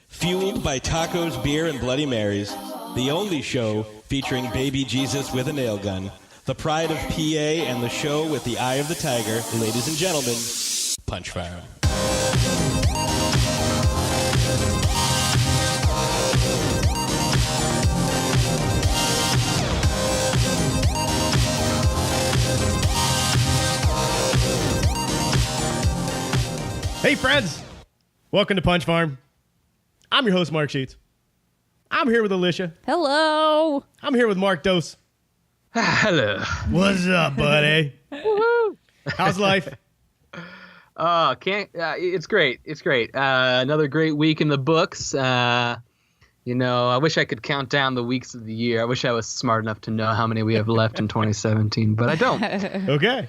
Fueled by tacos, beer, and Bloody Marys, the only show featuring baby Jesus with a nail gun, the pride of PA and the show with the eye of the tiger, ladies and gentlemen, PunchFarm. Hey friends, welcome to PunchFarm. I'm your host, Mark Sheets. I'm here with Alicia. Hello. I'm here with Mark Dose. Hello. What's up, buddy? Woohoo. How's life? It's great. It's great. Another great week in the books. I wish I could count down the weeks of the year. I wish I was smart enough to know how many we have left in 2017, but I don't. Okay.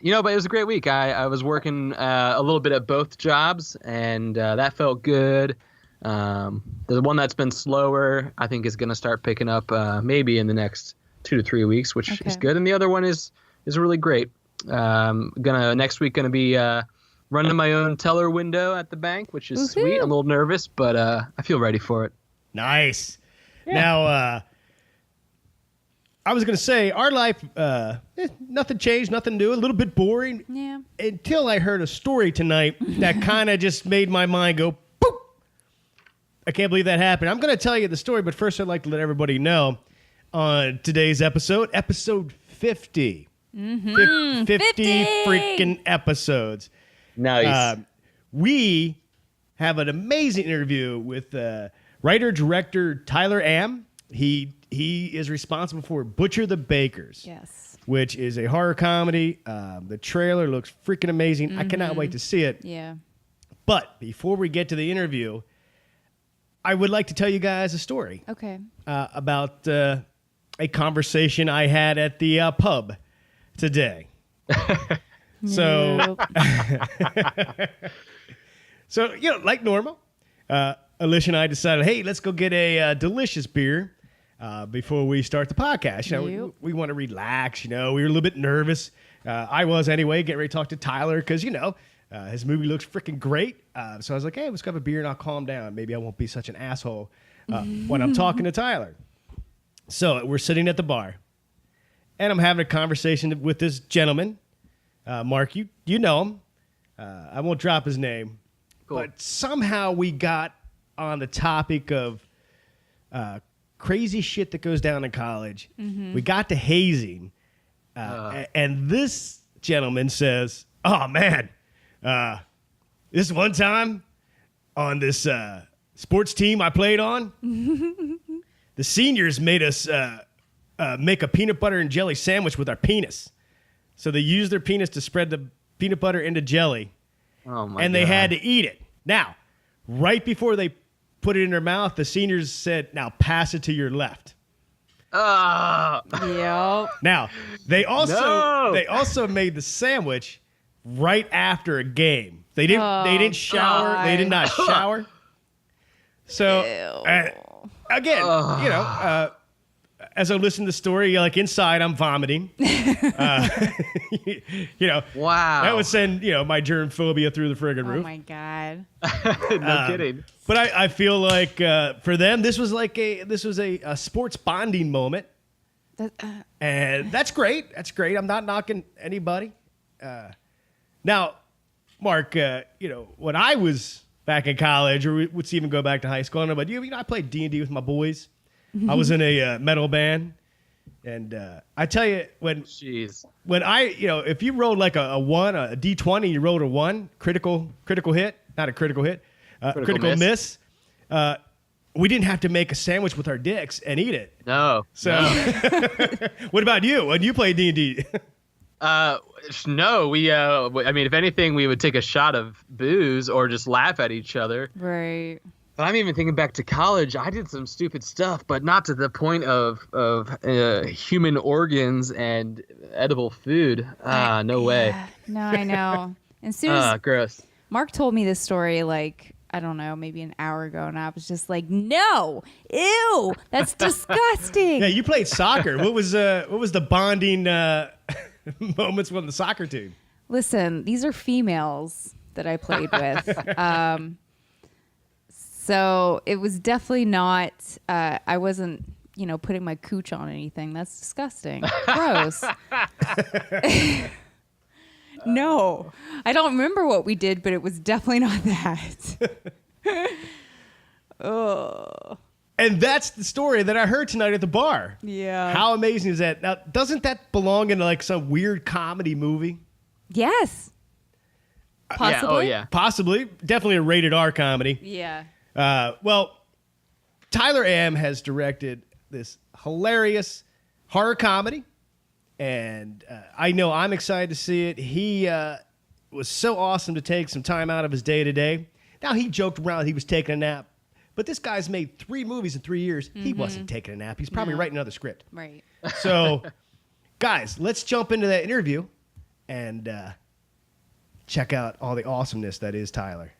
But it was a great week. I was working a little bit at both jobs, and that felt good. The one that's been slower, I think, is going to start picking up maybe in the next 2 to 3 weeks, which is good. And the other one is really great. Next week gonna be running my own teller window at the bank, which is sweet. I'm a little nervous, but I feel ready for it. Nice. Yeah. Now, I was gonna say our life, nothing changed, nothing new, a little bit boring. Yeah. Until I heard a story tonight that kind of just made my mind go boop. I can't believe that happened. I'm gonna tell you the story, but first I'd like to let everybody know on today's episode 50. Mm-hmm. 50 freaking episodes. Nice. We have an amazing interview with writer-director Tyler Amm. He is responsible for Butcher the Bakers. Yes. Which is a horror comedy. The trailer looks freaking amazing. I cannot wait to see it. Yeah. But before we get to the interview, I would like to tell you guys a story. Okay. About a conversation I had at the pub today. So, like normal, Alicia and I decided, hey, let's go get a delicious beer before we start the podcast. We want to relax. We were a little bit nervous. I was anyway, getting ready to talk to Tyler because, his movie looks freaking great. So I was like, hey, let's go have a beer and I'll calm down. Maybe I won't be such an asshole when I'm talking to Tyler. So we're sitting at the bar. And I'm having a conversation with this gentleman. Mark, you know him. I won't drop his name. Cool. But somehow we got on the topic of crazy shit that goes down in college. Mm-hmm. We got to hazing. And this gentleman says, oh, man, this one time on this sports team I played on, the seniors made us... make a peanut butter and jelly sandwich with our penis. So they used their penis to spread the peanut butter into jelly. Oh my and they had to eat it. Now, right before they put it in their mouth, the seniors said, now pass it to your left. Yep. Now, they also made the sandwich right after a game. They didn't shower. God. They did not shower. So, again, as I listen to the story, inside I'm vomiting. Wow. That would send, my germ phobia through the friggin' roof. Oh my God. No kidding. But I feel like for them, this was a sports bonding moment. And that's great. That's great. I'm not knocking anybody. Now, Mark, when I was back in college, or let's even go back to high school, I don't know about you, I played D&D with my boys. I was in a metal band, and I tell you, when I, if you rolled like a 1, a D20, you rolled a 1, critical hit, not a critical hit, critical miss. We didn't have to make a sandwich with our dicks and eat it. No. So, what about you when you played D&D? No, if anything, we would take a shot of booze or just laugh at each other. Right. But I'm even thinking back to college. I did some stupid stuff, but not to the point of human organs and edible food. No way. No, I know. And soon as gross. Mark told me this story, I don't know, maybe an hour ago, and I was just like, no, ew, that's disgusting. Yeah, you played soccer. What was the bonding moments with the soccer team? Listen, these are females that I played with. So it was definitely not, I wasn't, putting my cooch on anything. That's disgusting. Gross. No, I don't remember what we did, but it was definitely not that. Oh. And that's the story that I heard tonight at the bar. Yeah. How amazing is that? Now, doesn't that belong in like some weird comedy movie? Yes. Possibly. Yeah. Oh, yeah. Possibly. Definitely a rated R comedy. Yeah. Well, Tyler Amm has directed this hilarious horror comedy, and I know I'm excited to see it. He was so awesome to take some time out of his day-to-day. Now, he joked around he was taking a nap, but this guy's made 3 movies in 3 years. He wasn't taking a nap. He's probably writing another script. Right. So, guys, let's jump into that interview and check out all the awesomeness that is Tyler.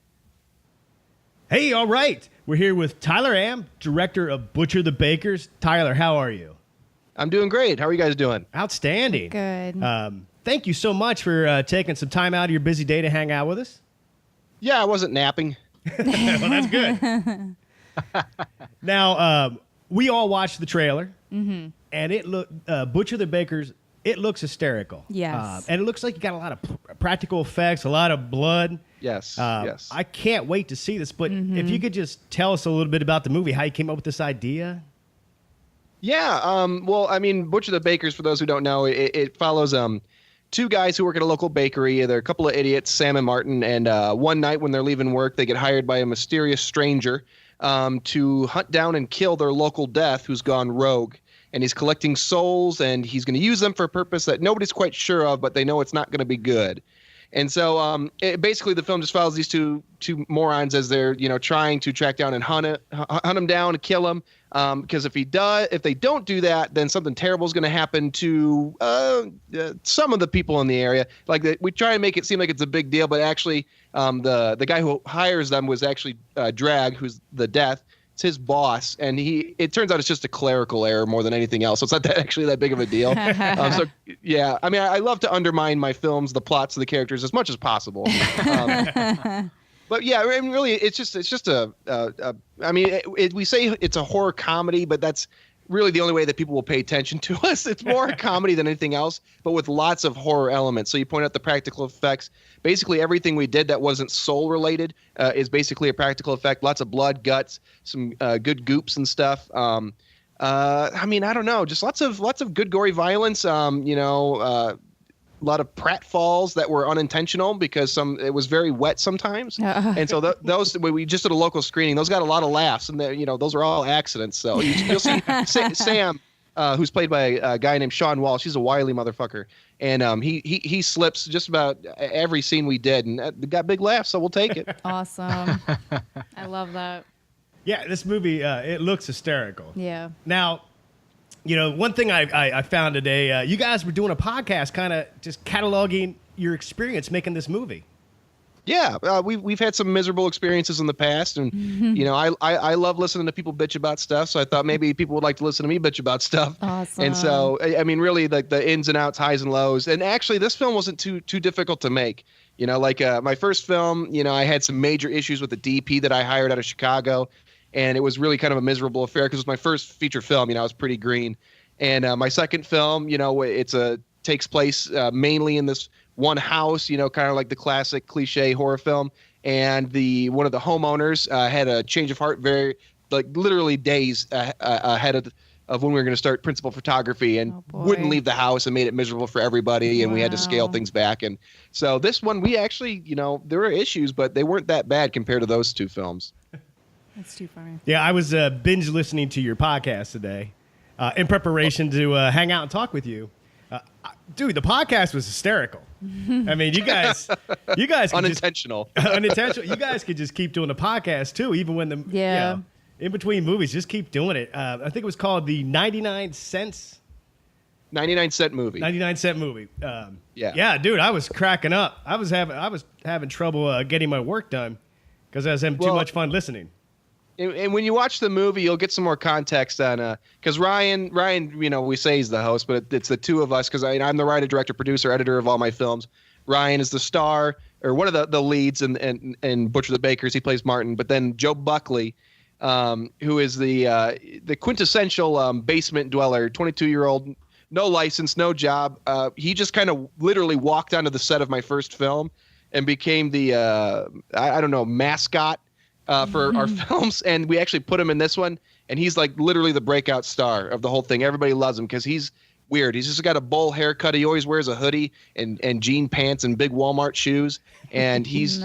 Hey, all right. We're here with Tyler Amm, director of Butcher the Bakers. Tyler, how are you? I'm doing great. How are you guys doing? Outstanding. Good. Thank you so much for taking some time out of your busy day to hang out with us. Yeah, I wasn't napping. Well, that's good. Now, we all watched the trailer, and it Butcher the Bakers. It looks hysterical. Yes. And it looks like you got a lot of practical effects, a lot of blood. Yes. Yes. I can't wait to see this. But if you could just tell us a little bit about the movie, how you came up with this idea. Yeah. Well, I mean, Butcher the Bakers, for those who don't know, it follows 2 guys who work at a local bakery. They're a couple of idiots, Sam and Martin. And one night when they're leaving work, they get hired by a mysterious stranger to hunt down and kill their local death who's gone rogue. And he's collecting souls, and he's going to use them for a purpose that nobody's quite sure of, but they know it's not going to be good. And so basically the film just follows these two morons as they're, trying to track down and hunt them down and kill them. Because if they don't do that, then something terrible is going to happen to some of the people in the area. We try and make it seem like it's a big deal, but actually the guy who hires them was actually Drag, who's the death. It's his boss, and it turns out it's just a clerical error more than anything else. So it's not actually that big of a deal. So yeah, I mean, I love to undermine my films, the plots of the characters as much as possible. But yeah, I mean, really, it's just I mean, we say it's a horror comedy, but that's really the only way that people will pay attention to us. It's more a comedy than anything else, but with lots of horror elements. So you point out the practical effects. Basically, everything we did that wasn't soul related is basically a practical effect. Lots of blood, guts, some good goops and stuff. I mean, I don't know, just lots of good gory violence. A lot of pratfalls that were unintentional because it was very wet sometimes. And so those, we just did a local screening, those got a lot of laughs, and those are all accidents. So you'll see Sam, who's played by a guy named Sean Walsh. He's a wily motherfucker. And he slips just about every scene we did, and got big laughs, so we'll take it. Awesome. I love that. Yeah, this movie, it looks hysterical. Yeah. Now, one thing I found today, you guys were doing a podcast kind of just cataloging your experience making this movie. Yeah, we've had some miserable experiences in the past, and I love listening to people bitch about stuff. So I thought maybe people would like to listen to me bitch about stuff. Awesome. And so I mean, really, like the ins and outs, highs and lows. And actually, this film wasn't too difficult to make. My first film, I had some major issues with the DP that I hired out of Chicago, and it was really kind of a miserable affair because it was my first feature film. I was pretty green. And my second film, takes place mainly in this one house, kind of like the classic cliche horror film. And one of the homeowners had a change of heart literally days ahead of when we were going to start principal photography, and wouldn't leave the house and made it miserable for everybody. And we had to scale things back. And so this one, we actually, there were issues, but they weren't that bad compared to those 2 films. That's too funny. Yeah, I was binge listening to your podcast today in preparation to hang out and talk with you. Dude, the podcast was hysterical. I mean, you guys Unintentional. Unintentional. You guys could just keep doing the podcast too, even when in between movies, just keep doing it. I think it was called the 99 cent movie. 99-cent movie. Yeah, dude, I was cracking up. I was having trouble getting my work done because I was having too much fun listening. And when you watch the movie, you'll get some more context on because Ryan, we say he's the host, but it's the two of us because I'm the writer, director, producer, editor of all my films. Ryan is the star or one of the leads in Butcher the Bakers. He plays Martin, but then Joe Buckley, who is the quintessential basement dweller, 22-year-old, no license, no job. He just kind of literally walked onto the set of my first film and became the mascot for our films, and we actually put him in this one, and he's like literally the breakout star of the whole thing. Everybody loves him because he's weird. He's just got a bowl haircut. He always wears a hoodie and jean pants and big Walmart shoes, and he's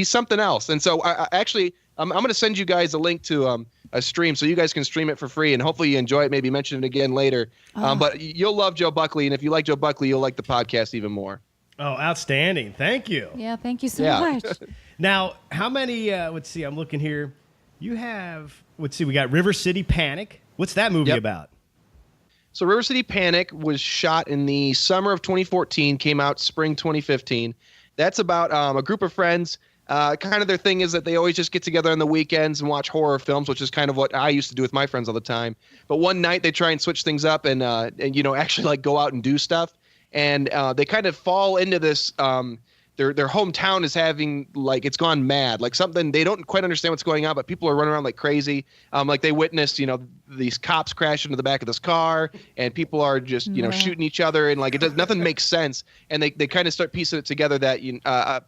something else. And so I'm going to send you guys a link to a stream so you guys can stream it for free, and hopefully you enjoy it. Maybe mention it again later. But you'll love Joe Buckley, and if you like Joe Buckley, you'll like the podcast even more. Oh, outstanding. Thank you. Yeah, thank you so much. Now, how many, let's see, I'm looking here. You have, we got River City Panic. What's that movie about? So River City Panic was shot in the summer of 2014, came out spring 2015. That's about a group of friends. Kind of their thing is that they always just get together on the weekends and watch horror films, which is kind of what I used to do with my friends all the time. But one night they try and switch things up and actually like go out and do stuff. And they kind of fall into this. Their hometown is having it's gone mad, like something they don't quite understand what's going on, but people are running around like crazy. Like they witnessed, these cops crash into the back of this car, and people are just shooting each other, and nothing makes sense. And they kind of start piecing it together that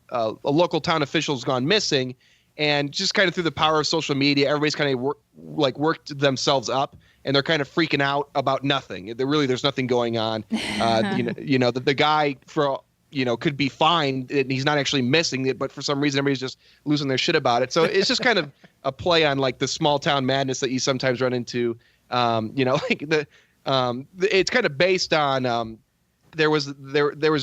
a local town official's gone missing, and just kind of through the power of social media, everybody's kind of worked themselves up. And they're kind of freaking out about nothing. There's nothing going on. The guy could be fine, and he's not actually missing it, but for some reason everybody's just losing their shit about it. So it's just kind of a play on the small town madness that you sometimes run into. It's kind of based on there was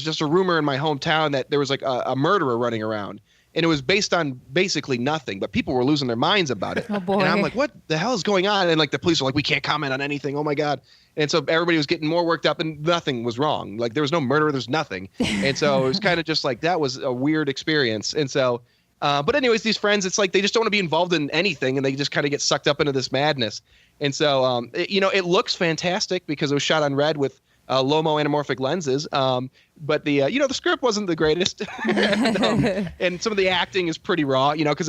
just a rumor in my hometown that there was a murderer running around. And it was based on basically nothing, but people were losing their minds about it. Oh, boy. And I'm like, what the hell is going on? And the police were like, we can't comment on anything. Oh my God. And so everybody was getting more worked up, and nothing was wrong. There was no murder. There's nothing. And so it was kind of just that was a weird experience. And so, but anyways, these friends, it's they just don't want to be involved in anything, and they just kind of get sucked up into this madness. And so, it looks fantastic because it was shot on red with Lomo anamorphic lenses. But the script wasn't the greatest. and some of the acting is pretty raw, because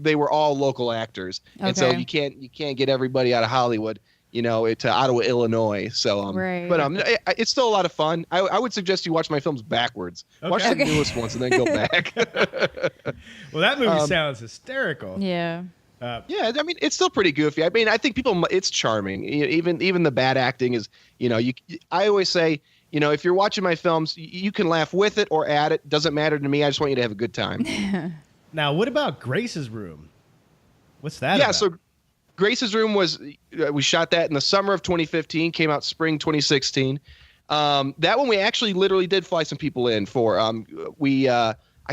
they were all local actors. Okay. And so you can't get everybody out of Hollywood, to Ottawa, Illinois. So, right. But it's still a lot of fun. I would suggest you watch my films backwards. Okay. Watch the newest ones and then go back. Well, that movie sounds hysterical. Yeah. It's still pretty goofy. I think it's charming. Even the bad acting is, I always say, if you're watching my films, you can laugh with it or at it. Doesn't matter to me. I just want you to have a good time. Now, what about Grace's Room? What's that about? So Grace's Room we shot that in the summer of 2015, came out spring 2016. That one we actually literally did fly some people in for. I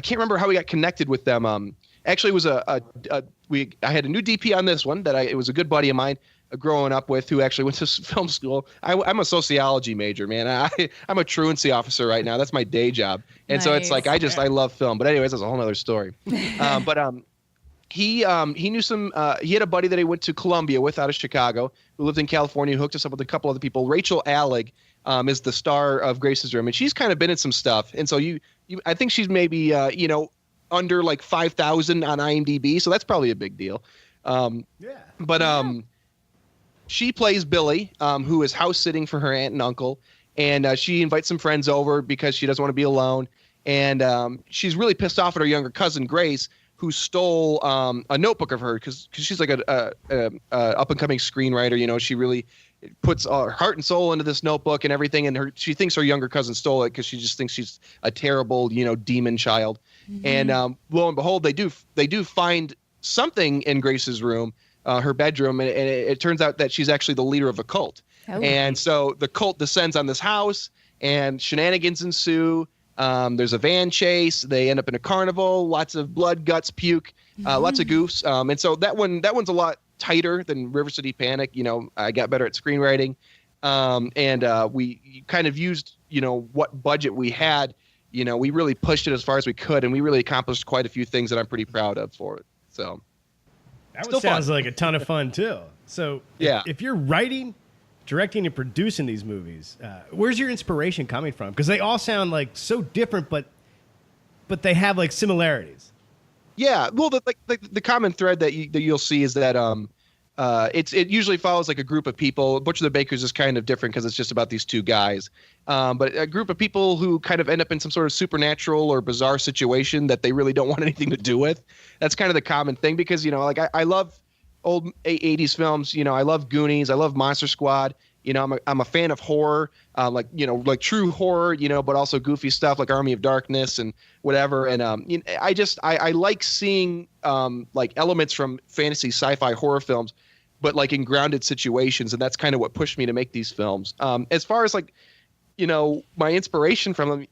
can't remember how we got connected with them. Actually, it was I had a new DP on this one it was a good buddy of mine growing up with who actually went to film school. I'm a sociology major, man. I'm a truancy officer right now. That's my day job. And so it's I love film. But anyways, that's a whole other story. He knew some, he had a buddy that he went to Columbia with out of Chicago who lived in California, who hooked us up with a couple other people. Rachel Allig is the star of Grace's Room, and she's kind of been in some stuff. And so I think she's maybe, under 5,000 on IMDb. So that's probably a big deal. She plays Billy, who is house sitting for her aunt and uncle. And she invites some friends over because she doesn't want to be alone. And she's really pissed off at her younger cousin, Grace, who stole a notebook of her because she's like a up-and-coming screenwriter. She really puts her heart and soul into this notebook and everything. And she thinks her younger cousin stole it because she just thinks she's a terrible, demon child. Mm-hmm. And lo and behold, they do find something in Grace's room, her bedroom, and it turns out that she's actually the leader of a cult. Oh. And so the cult descends on this house, and shenanigans ensue. There's a van chase. They end up in a carnival. Lots of blood, guts, puke, lots of goofs. And so that one's a lot tighter than River City Panic. I got better at screenwriting, and we kind of used what budget we had. We really pushed it as far as we could, and we really accomplished quite a few things that I'm pretty proud of for it. So. That sounds like a ton of fun too. So Yeah. if you're writing, directing, and producing these movies, where's your inspiration coming from? Because they all sound like so different, but they have like similarities. Yeah, well, the common thread that you'll see is that it usually follows like a group of people. Butcher the Bakers is kind of different because it's just about these two guys, but a group of people who kind of end up in some sort of supernatural or bizarre situation that they really don't want anything to do with. That's kind of the common thing because like I love old 80s films. I love Goonies. I love Monster Squad. I'm a fan of horror, like true horror, but also goofy stuff like Army of Darkness and whatever. And I like seeing like elements from fantasy, sci-fi, horror films, but like in grounded situations. And that's kind of what pushed me to make these films. As far as like, my inspiration from them,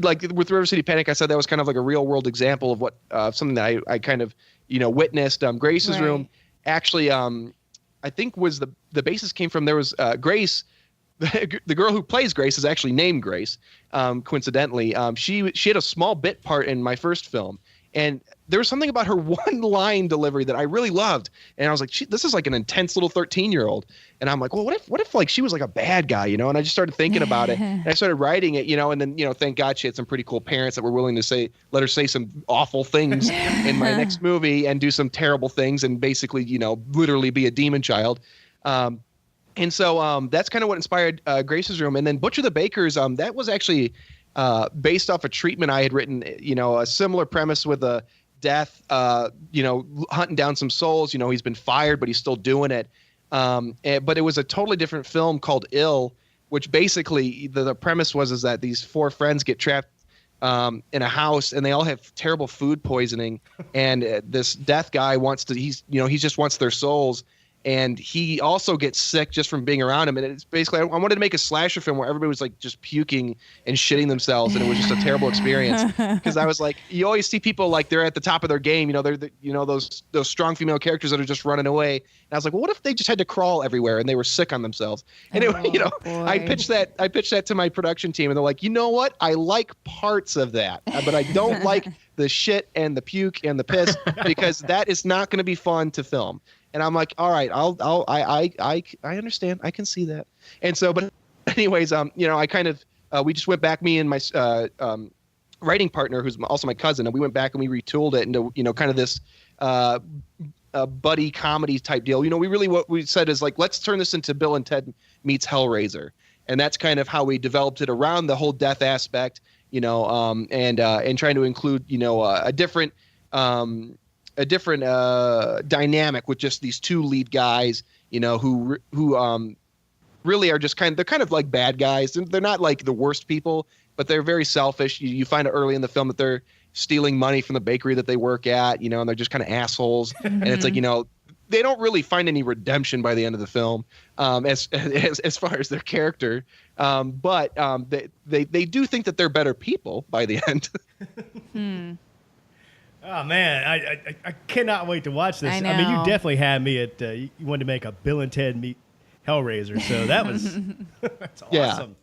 like with River City Panic, I said that was kind of like a real world example of what something that I kind of witnessed. Grace's Room actually. I think was the basis came from there was Grace, the girl who plays Grace is actually named Grace. Coincidentally, she had a small bit part in my first film, and there was something about her one line delivery that I really loved. And I was like, this is like an intense little 13-year-old. And I'm like, well, what if like she was like a bad guy, And I just started thinking about it, and I started writing it, and then thank God she had some pretty cool parents that were willing to let her say some awful things in my next movie and do some terrible things and basically literally be a demon child. And so that's kind of what inspired Grace's Room. And then Butcher the Bakers, that was actually based off a treatment I had written, a similar premise with a death, hunting down some souls. He's been fired, but he's still doing it. But it was a totally different film called Ill, which basically the premise is that these four friends get trapped in a house and they all have terrible food poisoning. And this death guy he just wants their souls. And he also gets sick just from being around him. And it's basically, I wanted to make a slasher film where everybody was like just puking and shitting themselves. And it was just a terrible experience. Because I was like, you always see people like they're at the top of their game. They're those strong female characters that are just running away. And I was like, well, what if they just had to crawl everywhere and they were sick on themselves? And I pitched that to my production team, and they're like, you know what? I like parts of that, but I don't like the shit and the puke and the piss because that is not going to be fun to film. And I'm like, all right, I understand. I can see that. And so, but anyways, I kind of, we just went back, me and my writing partner, who's also my cousin, and we went back and we retooled it into, kind of this buddy comedy type deal. What we said is like, let's turn this into Bill and Ted meets Hellraiser. And that's kind of how we developed it around the whole death aspect, and trying to include, a different dynamic with just these two lead guys, who really are just they're kind of like bad guys. They're not like the worst people, but they're very selfish. You find out early in the film that they're stealing money from the bakery that they work at, and they're just kind of assholes. And it's like, they don't really find any redemption by the end of the film, as far as their character. But they do think that they're better people by the end. Oh man, I cannot wait to watch this. I know. I mean, you definitely had me at. You wanted to make a Bill and Ted meet Hellraiser, so that was that's awesome.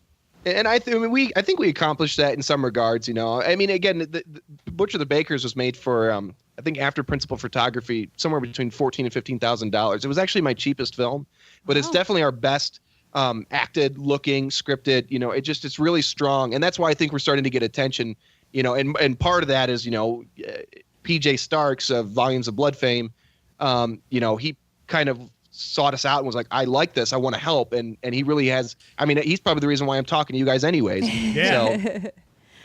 Yeah. And I think we accomplished that in some regards. I mean, again, the Butcher the Bakers was made for I think after principal photography somewhere between $14,000 and $15,000. It was actually my cheapest film, but it's definitely our best acted, looking, scripted. It's really strong, and that's why I think we're starting to get attention. And part of that is PJ Starks of Volumes of Blood fame, he kind of sought us out and was like, I like this. I want to help. And he really has. I mean, he's probably the reason why I'm talking to you guys anyways. Yeah. So,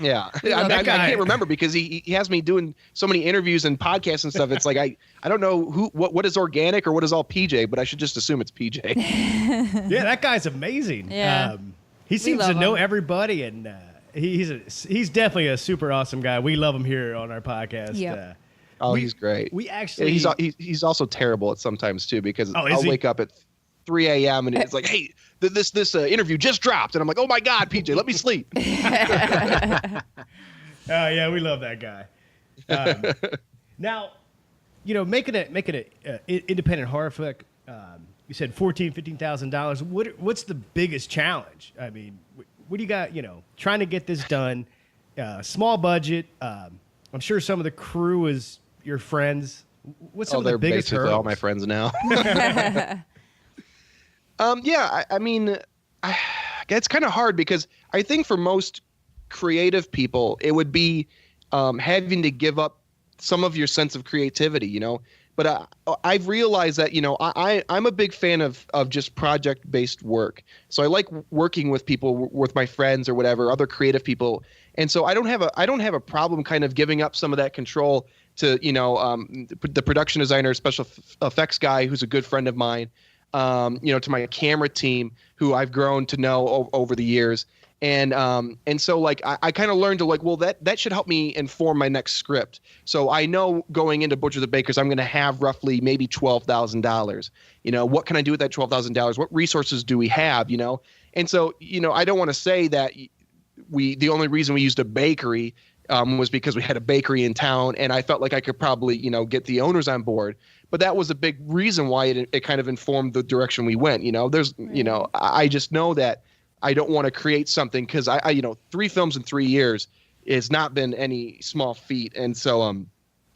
yeah. I can't remember because he has me doing so many interviews and podcasts and stuff. It's like, I don't know what is organic or what is all PJ, but I should just assume it's PJ. Yeah, that guy's amazing. Yeah. He seems to know everybody, and he's definitely a super awesome guy. We love him here on our podcast. Yep. He's great. We actually he's also terrible at sometimes too, because I'll wake up at 3 a.m. and it's like, hey, this interview just dropped, and I'm like, oh my God, PJ, let me sleep. Yeah, we love that guy. Now, making a independent horror flick. You said $14,000-$15,000. What's the biggest challenge? I mean, what do you got? Trying to get this done, small budget. I'm sure some of the crew is your friends. What's some of they're the biggest basically hurdles? all my friends now. I mean, it's kind of hard because I think for most creative people, it would be having to give up some of your sense of creativity, you know. But I've realized that, you know, I'm a big fan of just project-based work. So I like working with people, with my friends or whatever, other creative people. And so I don't have a problem kind of giving up some of that control to, you know, the production designer, special effects guy who's a good friend of mine, you know, to my camera team who I've grown to know over the years. And so like I kind of learned to like, well, that should help me inform my next script. So I know going into Butcher the Bakers, I'm going to have roughly maybe $12,000. You know, what can I do with that $12,000? What resources do we have? You know, and so, you know, I don't want to say that the only reason we used a bakery was because we had a bakery in town, and I felt like I could probably, you know, get the owners on board. But that was a big reason why it kind of informed the direction we went. You know, you know, I just know that I don't want to create something because I, you know, 3 films in 3 years has not been any small feat. And so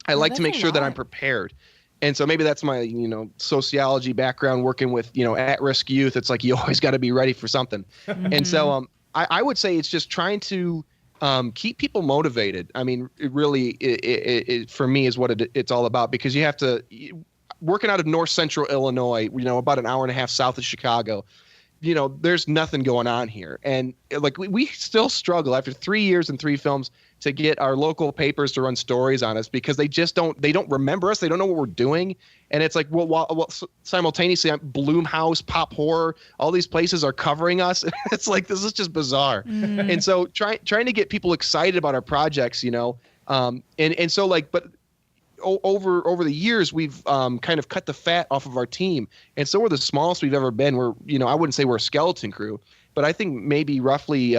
I like to make sure that I'm prepared. And so maybe that's my, you know, sociology background working with, you know, at-risk youth. It's like you always got to be ready for something. And so I would say it's just trying to keep people motivated. I mean, it really, for me, is what it's all about, because you have to, working out of north central Illinois, you know, about an hour and a half south of Chicago, you know, there's nothing going on here. And like we still struggle after 3 years and 3 films to get our local papers to run stories on us, because they don't remember us. They don't know what we're doing. And it's like, well, simultaneously, Bloomhouse, Pop Horror, all these places are covering us. It's like, this is just bizarre. And so trying to get people excited about our projects, you know, and so like, but over the years, we've kind of cut the fat off of our team. And so we're the smallest we've ever been. We're, you know, I wouldn't say we're a skeleton crew, but I think maybe roughly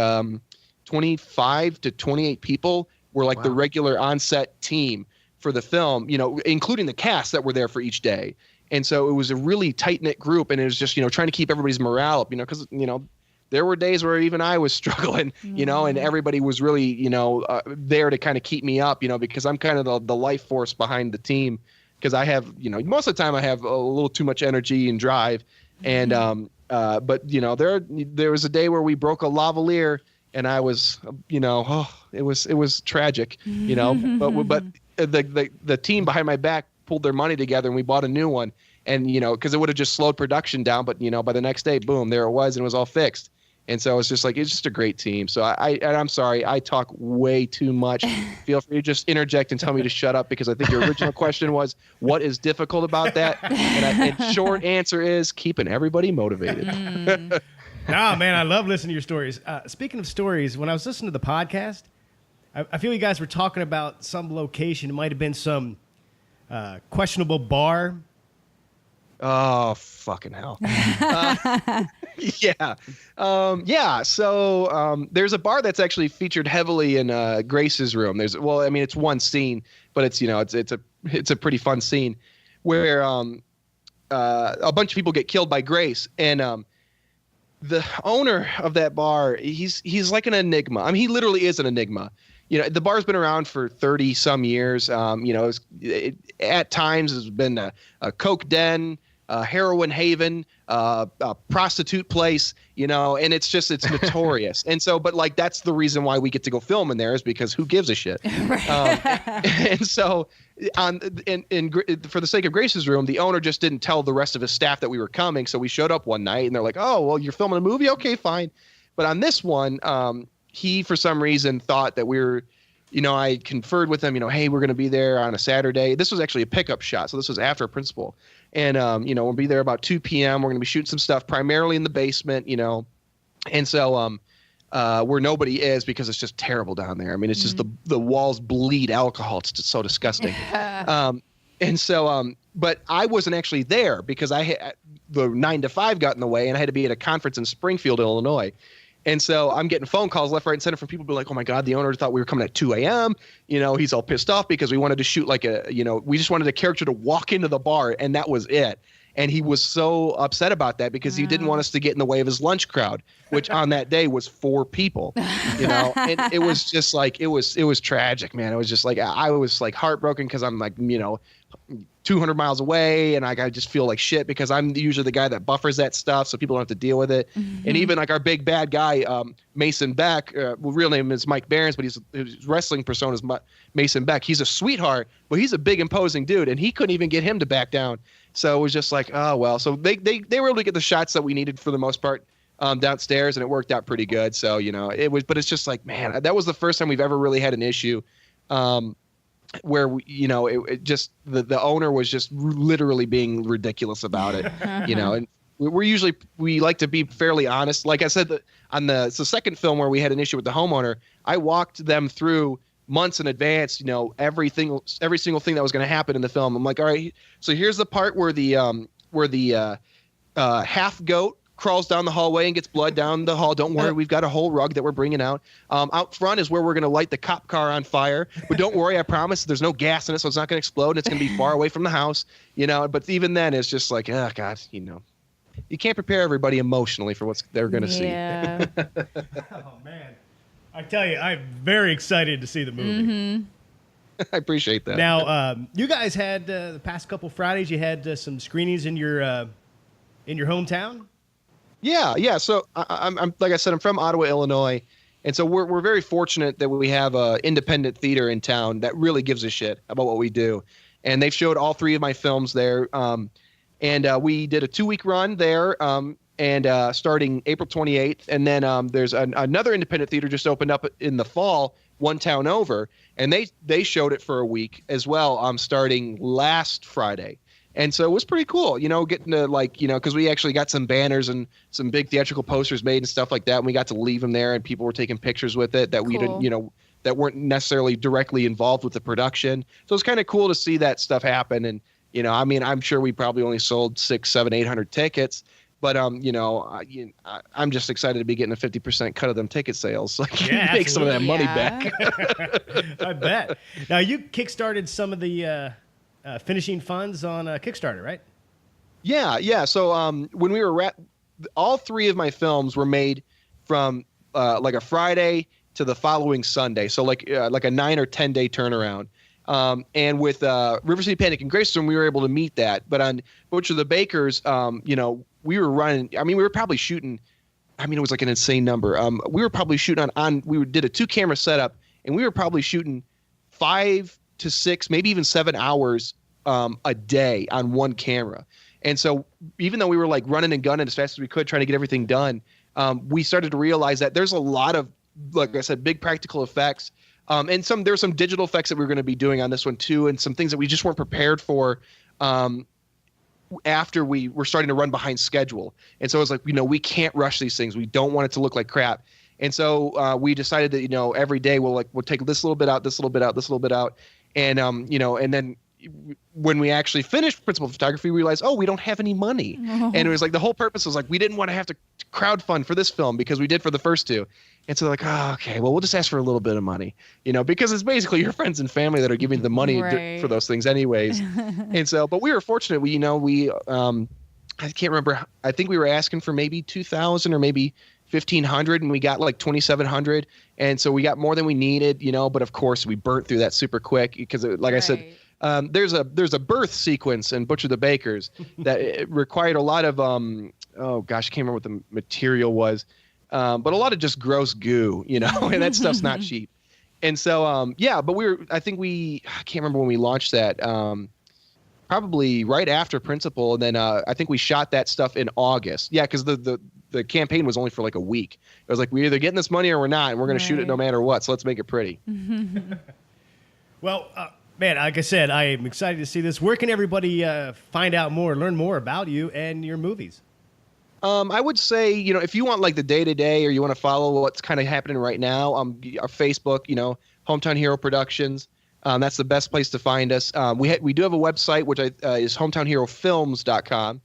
25 to 28 people were like the regular on-set team for the film, you know, including the cast that were there for each day. And so it was a really tight-knit group, and it was just, you know, trying to keep everybody's morale up, you know, because, you know, there were days where even I was struggling, you know, and everybody was really, you know, there to kind of keep me up, you know, because I'm kind of the life force behind the team, because I have, you know, most of the time I have a little too much energy and drive. And, but, you know, there was a day where we broke a lavalier, and I was, you know, it was tragic, you know, but the team behind my back pulled their money together, and we bought a new one. And, you know, because it would have just slowed production down, but, you know, by the next day, boom, there it was, and it was all fixed. And so it's just like, it's just a great team. So I'm sorry, I talk way too much. Feel free to just interject and tell me to shut up, because I think your original question was, what is difficult about that? And short answer is keeping everybody motivated. Nah, man, I love listening to your stories. Speaking of stories, when I was listening to the podcast, I feel you guys were talking about some location. It might have been some questionable bar. Oh, fucking hell. Yeah. So there's a bar that's actually featured heavily in Grace's room. It's one scene, but it's, you know, it's a pretty fun scene where a bunch of people get killed by Grace. And the owner of that bar, he's like an enigma. I mean, he literally is an enigma. You know, the bar's been around for 30 some years. You know, at times has been a coke den, a heroin haven, a prostitute place, you know, and it's notorious. And so, but like, that's the reason why we get to go film in there, is because who gives a shit? And so for the sake of Grace's room, the owner just didn't tell the rest of his staff that we were coming. So we showed up one night, and they're like, oh, well, you're filming a movie? Okay, fine. But on this one, he, for some reason, thought that we were, you know, I conferred with him, you know, hey, we're going to be there on a Saturday. This was actually a pickup shot. So this was after principal. And, you know, we'll be there about 2 p.m. We're going to be shooting some stuff primarily in the basement, you know. And so where nobody is, because it's just terrible down there. I mean, it's just the walls bleed alcohol. It's just so disgusting. And so, but I wasn't actually there because the 9 to 5 got in the way, and I had to be at a conference in Springfield, Illinois. And so I'm getting phone calls left, right, and center from people being like, oh, my God, the owner thought we were coming at 2 a.m. You know, he's all pissed off because we wanted to shoot we just wanted a character to walk into the bar, and that was it. And he was so upset about that because he didn't want us to get in the way of his lunch crowd, which on that day was 4 people, you know. And it was just like, it was tragic, man. It was just like, I was like heartbroken because I'm like, you know, 200 miles away, and I just feel like shit because I'm usually the guy that buffers that stuff so people don't have to deal with it. And even like our big bad guy, Mason Beck, real name is Mike Behrens, but his wrestling persona is Mason Beck. He's a sweetheart, but he's a big imposing dude, and he couldn't even get him to back down. So it was just like, oh well. So they were able to get the shots that we needed for the most part downstairs, and it worked out pretty good. So it was, but it's just like, man, that was the first time we've ever really had an issue. Where it just the owner was just literally being ridiculous about it, and we like to be fairly honest. Like I said, on the second film where we had an issue with the homeowner, I walked them through months in advance, every single thing that was going to happen in the film. I'm like, all right, so here's the part where the half goat crawls down the hallway and gets blood down the hall. Don't worry, we've got a whole rug that we're bringing out. Out front is where we're going to light the cop car on fire. But don't worry, I promise there's no gas in it, so it's not going to explode. And it's going to be far away from the house, But even then, it's just like, oh, God, you can't prepare everybody emotionally for what they're going to see. Oh, man. I tell you, I'm very excited to see the movie. I appreciate that. Now, you guys had the past couple Fridays, you had some screenings in your hometown? Yeah. So I'm like I said, I'm from Ottawa, Illinois, and so we're very fortunate that we have a independent theater in town that really gives a shit about what we do, and they've showed all 3 of my films there. And we did a 2-week run there, and starting April 28th, and then there's another independent theater just opened up in the fall, one town over, and they showed it for a week as well, starting last Friday. And so it was pretty cool, getting to because we actually got some banners and some big theatrical posters made and stuff like that. And we got to leave them there and people were taking pictures with it that we didn't, that weren't necessarily directly involved with the production. So it's kind of cool to see that stuff happen. And, I'm sure we probably only sold 600, 700, 800 tickets, but, I'm just excited to be getting a 50% cut of them ticket sales. So I can make some of that money back. I bet. Now you kickstarted some of the, finishing funds on Kickstarter, right? Yeah. So when we were all 3 of my films were made from like a Friday to the following Sunday. So like a 9 or 10 day turnaround. And with River City Panic and Greystone, we were able to meet that. But on Butcher the Bakers, we were running. We were probably shooting. It was like an insane number. We were probably shooting we did a 2-camera setup, and we were probably shooting 5 to 6, maybe even 7 hours a day on one camera. And so even though we were like running and gunning as fast as we could, trying to get everything done, we started to realize that there's a lot of, like I said, big practical effects. And there's some digital effects that we were going to be doing on this one too, and some things that we just weren't prepared for after we were starting to run behind schedule. And so it was like, we can't rush these things. We don't want it to look like crap. And so we decided that, every day we'll take this little bit out, this little bit out, this little bit out. And, and then when we actually finished principal photography, we realized, we don't have any money. And it was like, the whole purpose was like, we didn't want to have to crowdfund for this film because we did for the first 2. And so like, okay, well, we'll just ask for a little bit of money, because it's basically your friends and family that are giving the money for those things anyways. And so, but we were fortunate. I can't remember. I think we were asking for maybe 2,000 or maybe 1,500, and we got like 2,700. And so we got more than we needed, but of course we burnt through that super quick because I said, there's a birth sequence in Butcher the Bakers that it required a lot of, I can't remember what the material was. But a lot of just gross goo, and that stuff's not cheap. And so, but I can't remember when we launched that, probably right after Principal. And then I think we shot that stuff in August. Yeah, because the campaign was only for like a week. It was like, we're either getting this money or we're not, and we're going to shoot it no matter what. So let's make it pretty. Well, man, like I said, I am excited to see this. Where can everybody find out more, learn more about you and your movies? I would say, if you want like the day-to-day or you want to follow what's kind of happening right now, our Facebook, Hometown Hero Productions, that's the best place to find us. We do have a website, which is hometownherofilms.com.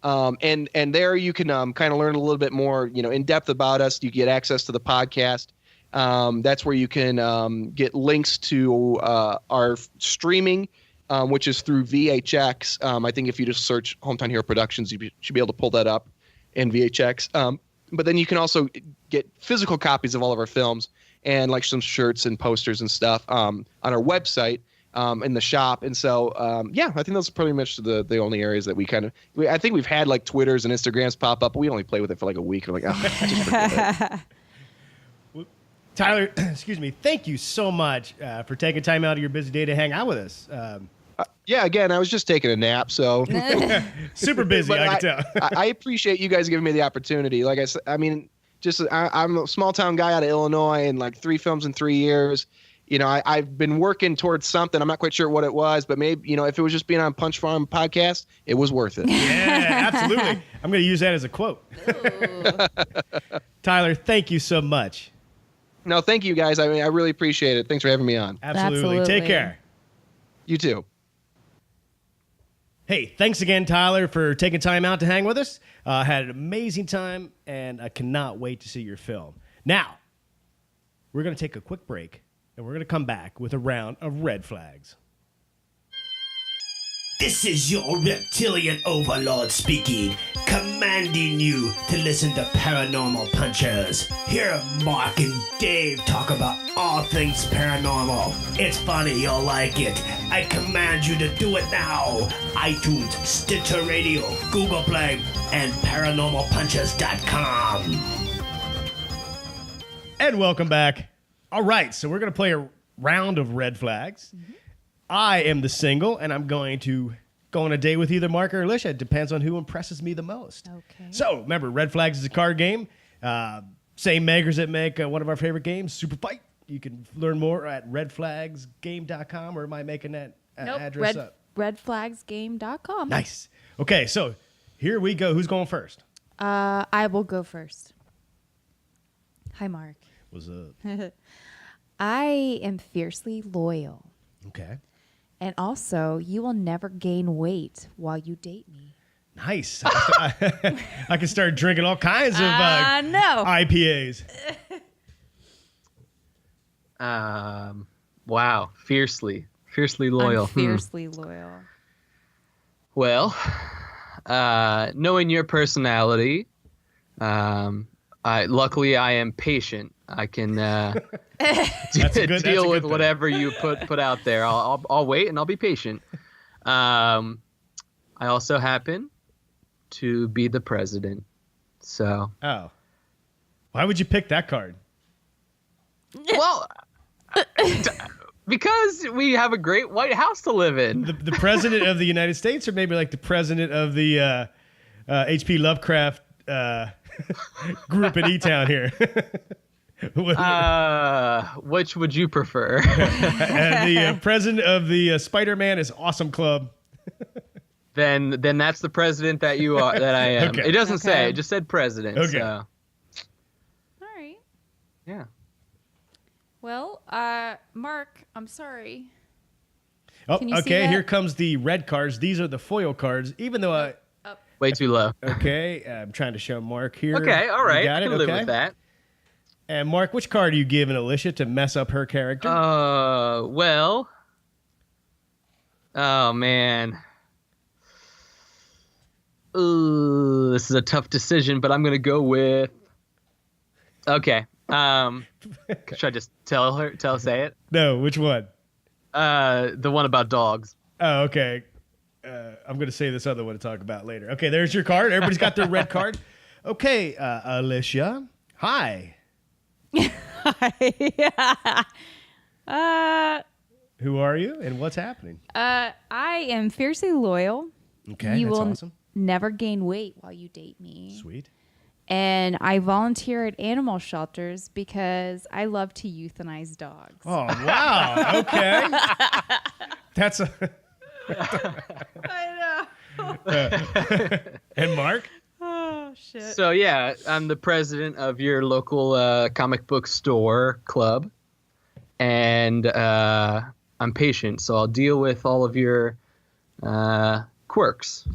And there you can kind of learn a little bit more, in depth about us. You get access to the podcast. That's where you can get links to our streaming, which is through VHX. I think if you just search Hometown Hero Productions, you should be able to pull that up in VHX. But then you can also get physical copies of all of our films and like some shirts and posters and stuff on our website, in the shop. And so, I think those are pretty much the only areas that I think we've had like Twitters and Instagrams pop up, but we only play with it for like a week. We're like, oh, just forget it. Tyler, excuse me. Thank you so much for taking time out of your busy day to hang out with us. Again, I was just taking a nap, so Super busy, But I can tell. I appreciate you guys giving me the opportunity. Like I said, I mean, I'm a small town guy out of Illinois, and like 3 films in 3 years. You know, I've been working towards something. I'm not quite sure what it was, but maybe, if it was just being on PunchFarm podcast, it was worth it. Yeah, absolutely. I'm going to use that as a quote. Tyler, thank you so much. No, thank you guys. I mean, I really appreciate it. Thanks for having me on. Absolutely. Take care. You too. Hey, thanks again, Tyler, for taking time out to hang with us. Had an amazing time, and I cannot wait to see your film. Now, we're going to take a quick break, and we're going to come back with a round of red flags. This is your reptilian overlord speaking, commanding you to listen to Paranormal Punchers. Hear Mark and Dave talk about all things paranormal. It's funny, you'll like it. I command you to do it now. iTunes, Stitcher Radio, Google Play, and ParanormalPunchers.com. And welcome back. All right, so we're going to play a round of red flags. Mm-hmm. I am the single, and I'm going to go on a date with either Mark or Alicia. It depends on who impresses me the most. Okay. So, remember, Red Flags is a card game. Same makers that make one of our favorite games, Super Fight. You can learn more at redflagsgame.com, or am I making that address up? Redflagsgame.com. Nice. Okay, so here we go. Who's going first? I will go first. Hi, Mark. What's up? I am fiercely loyal. Okay. And also, you will never gain weight while you date me. Nice. I can start drinking all kinds of IPAs. Wow. Fiercely loyal. I'm fiercely loyal. Well, knowing your personality, luckily I am patient. I can deal with whatever you put out there. I'll wait and I'll be patient. I also happen to be the president. So. Oh. Why would you pick that card? Well, because we have a great White House to live in. The president of the United States, or maybe like the president of the H.P. Lovecraft group in E-Town here? Which would you prefer? The president of the Spider-Man is Awesome Club. Then that's the president that you are. That I am. Okay. It doesn't say. It just said president. Okay. So. All right. Yeah. Well, Mark, I'm sorry. Oh, Can you see okay. that? Here comes the red cards. These are the foil cards. Even though Way too low. okay, I'm trying to show Mark here. Okay. All right. You got I it. can live Okay. with that. And Mark, which card are you giving Alicia to mess up her character? Well. Oh man. Ooh, this is a tough decision, but I'm gonna go with. Okay. Should I just say it? No, which one? The one about dogs. Oh, okay. I'm going to say this other one to talk about later. Okay, there's your card. Everybody's got their red card. Okay, Alicia. Hi. Who are you and what's happening? I am fiercely loyal. Okay, You that's will awesome. never gain weight while you date me. Sweet. And I volunteer at animal shelters because I love to euthanize dogs. Oh, wow. Okay. That's a... I know. And Mark? Oh, shit. So yeah, I'm the president of your local comic book store club, and I'm patient, so I'll deal with all of your quirks.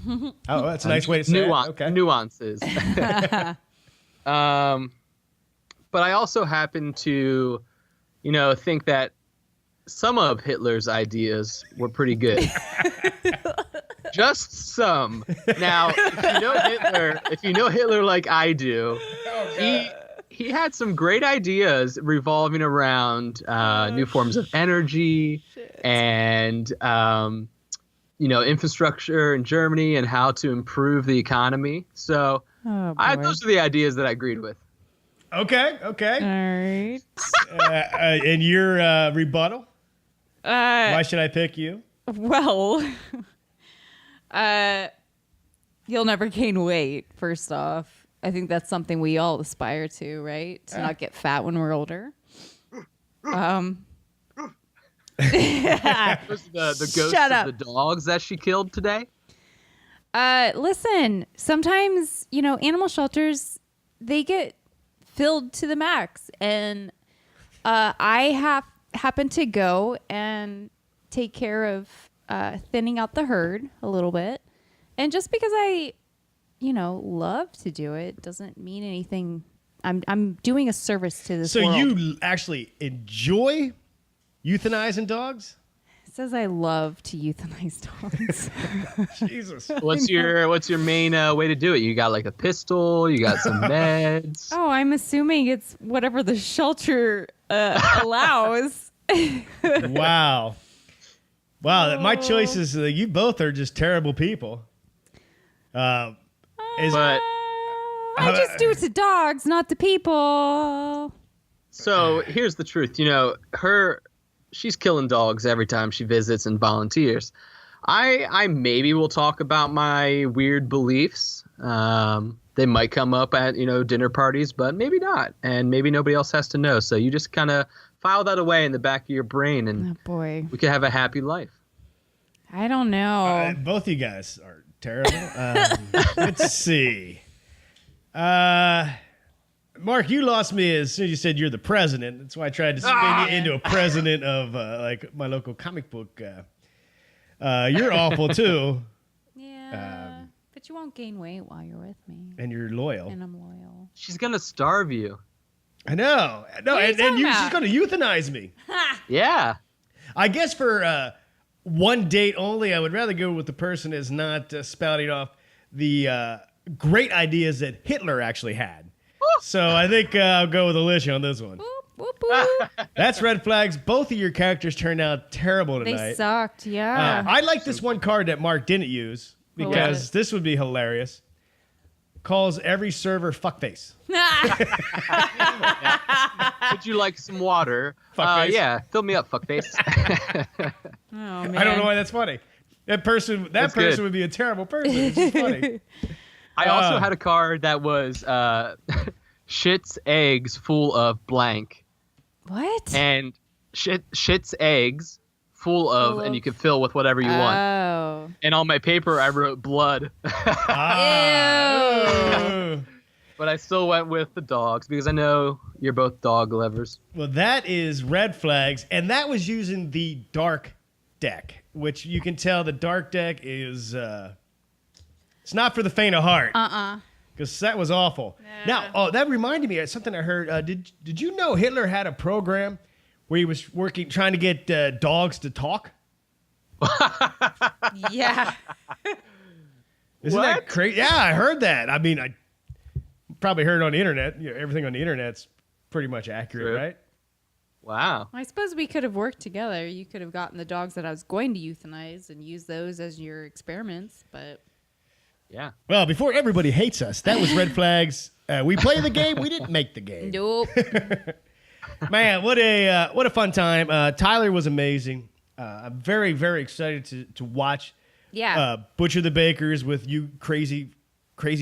Oh, that's a nice way to say it. Okay. Nuances. But I also happen to, think that some of Hitler's ideas were pretty good. Just some. Now, if you know Hitler like I do, he had some great ideas revolving around new forms of energy and infrastructure in Germany and how to improve the economy. So those are the ideas that I agreed with. Okay. All right. And your rebuttal? Why should I pick you? Well, you'll never gain weight, first off. I think that's something we all aspire to, right? To not get fat when we're older. Was the ghost Shut of up. the dogs that she killed today? Listen, sometimes, animal shelters, they get filled to the max. And I happen to go and take care of thinning out the herd a little bit. And just because I, love to do it doesn't mean anything. I'm doing a service to this world. So you actually enjoy euthanizing dogs? It says I love to euthanize dogs. Jesus. What's your main way to do it? You got like a pistol, you got some meds. Oh, I'm assuming it's whatever the shelter allows. Wow. My choice is you both are just terrible people. But I just do it to dogs, not to people. so here's the truth. She's killing dogs every time she visits and volunteers. I maybe will talk about my weird beliefs. They might come up at, dinner parties, but maybe not. And maybe nobody else has to know. So you just kind of file that away in the back of your brain and Oh, boy. we could have a happy life. I don't know. Both of you guys are terrible. Let's see. Mark, you lost me as soon as you said you're the president. That's why I tried to spin you into a president of my local comic book. You're awful too, Yeah. But you won't gain weight while you're with me. and you're loyal. And I'm loyal. She's going to starve you. I know. No, What are you and talking she's about? going to euthanize me. Yeah. I guess for one date only, I would rather go with the person that's not spouting off the great ideas that Hitler actually had. So I think I'll go with Alicia on this one. Boop, boop, boop. That's red flags. Both of your characters turned out terrible tonight. They sucked, yeah. I like this one card that Mark didn't use What because was it? this would be hilarious. Calls every server fuckface. Would you like some water? Fuckface. Yeah, fill me up, fuckface. Oh, man. I don't know why that's funny. That person good. would be a terrible person. It's just funny. I also had a card that was shit's eggs full of blank. What? And shit's eggs full of, Full and of- you can fill with whatever you want. Oh. And on my paper, I wrote blood. Ah. But I still went with the dogs because I know you're both dog lovers. Well, that is red flags, and that was using the dark deck, which you can tell the dark deck is it's not for the faint of heart. Because that was awful. Yeah. Now, that reminded me of something I heard. Did you know Hitler had a program where he was trying to get dogs to talk? Yeah. Isn't that crazy? Yeah, I heard that. I mean, I probably heard it on the internet. Everything on the internet's pretty much accurate, True. right? Wow. I suppose we could have worked together. You could have gotten the dogs that I was going to euthanize and used those as your experiments, but Yeah. Well, before everybody hates us, that was red flags. We play the game. We didn't make the game. nope. Man, what a fun time. Tyler was amazing. I'm very, very excited to watch Yeah. Butcher the Bakers with you crazy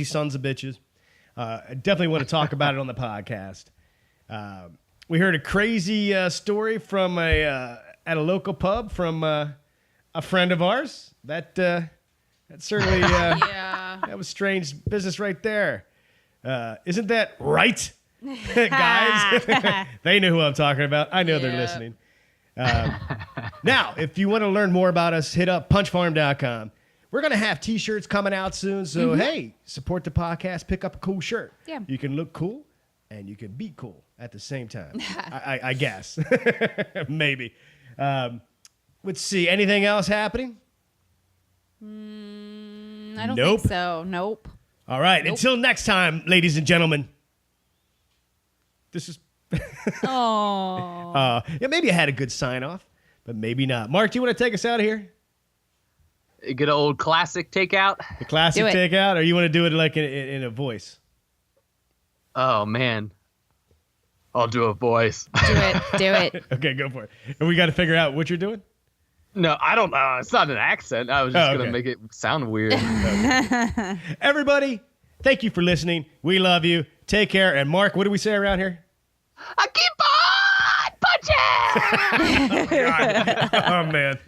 sons of bitches. I definitely want to talk about it on the podcast. We heard a crazy story from at a local pub from a friend of ours. That certainly yeah. that was strange business right there. Isn't that right, guys? They know who I'm talking about. I know they're Yeah. listening. Now, if you want to learn more about us, hit up punchfarm.com. We're going to have T-shirts coming out soon. So, hey, support the podcast. Pick up a cool shirt. Yeah. You can look cool and you can be cool at the same time. I guess. Maybe. Let's see. Anything else happening? I don't Nope. think so. Nope. All right. Until next time, ladies and gentlemen. This is. Oh. Yeah, maybe I had a good sign off, but maybe not. Mark, do you want to take us out of here? Good old classic takeout. The classic Do it. takeout, or you want to do it like in a voice? Oh man, I'll do a voice. Do it. Okay, go for it. And we got to figure out what you're doing. No, I don't know. It's not an accent. I was just Oh, gonna okay. make it sound weird. Everybody, thank you for listening. We love you. Take care. And Mark, what do we say around here? I keep on punching. Oh man.